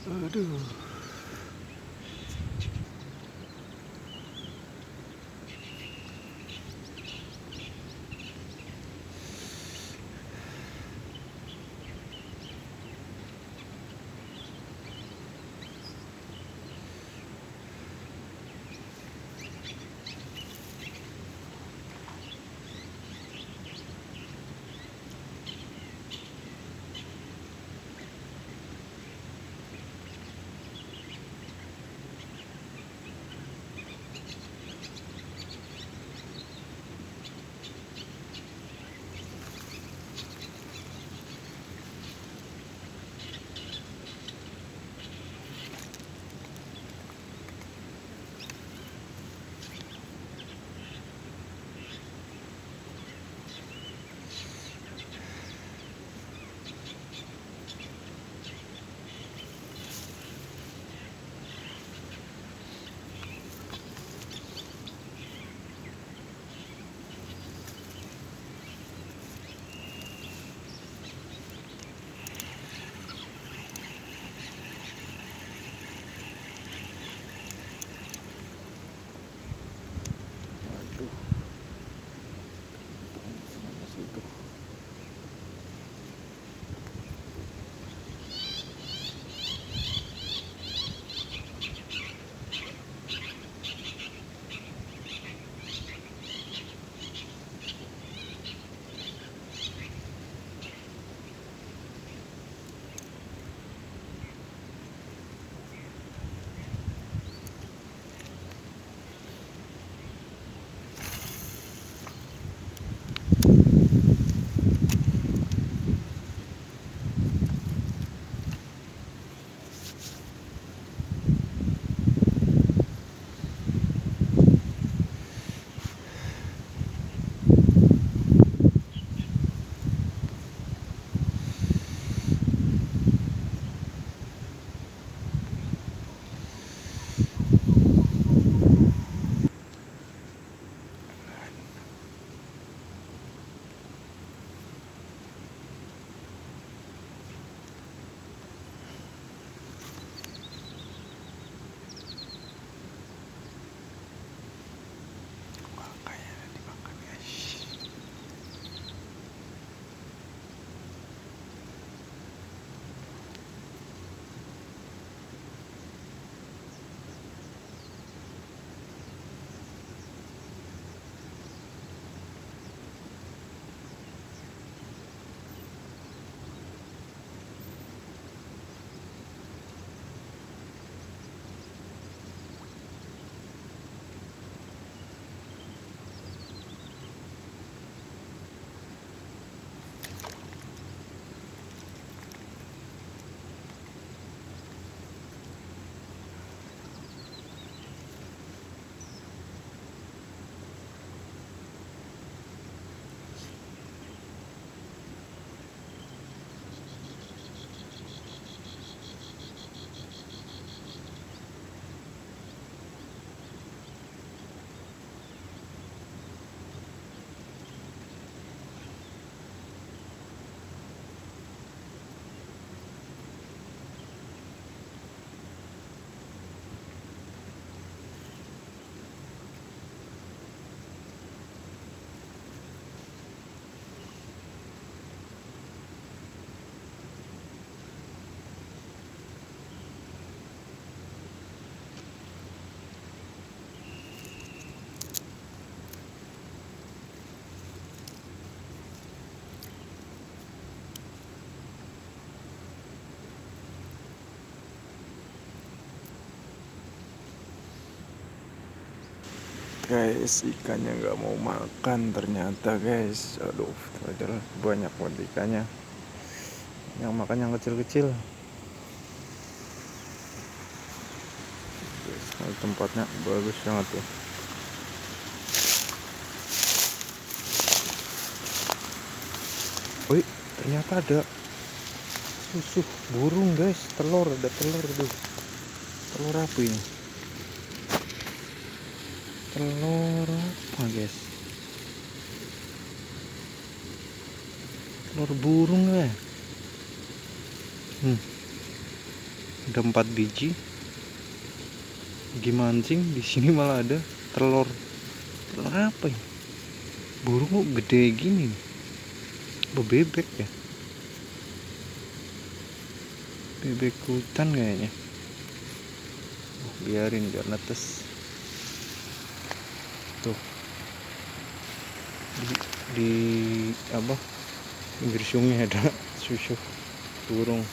Aduh. Aduh. Sana situ. Wah, kayaknya dimakan, guys. Guys, ikannya nggak mau makan ternyata, guys. Aduh, padahal banyak banget ikannya. Yang makan yang kecil-kecil. Guys, tempatnya bagus banget tuh. Wih, ternyata ada susu burung, guys. Telur, ada telur tuh. Telur apa ini? Telur apa, guys? Telur burung ya. Ada 4 biji. Gimancing di sini malah ada telur. Telur apa ini? Burung kok gede gini nih? Bebek ya? Bebek hutan kayaknya. Biarin biar netes. Tuh. Di apa? Pinggir sungai ada susu burung.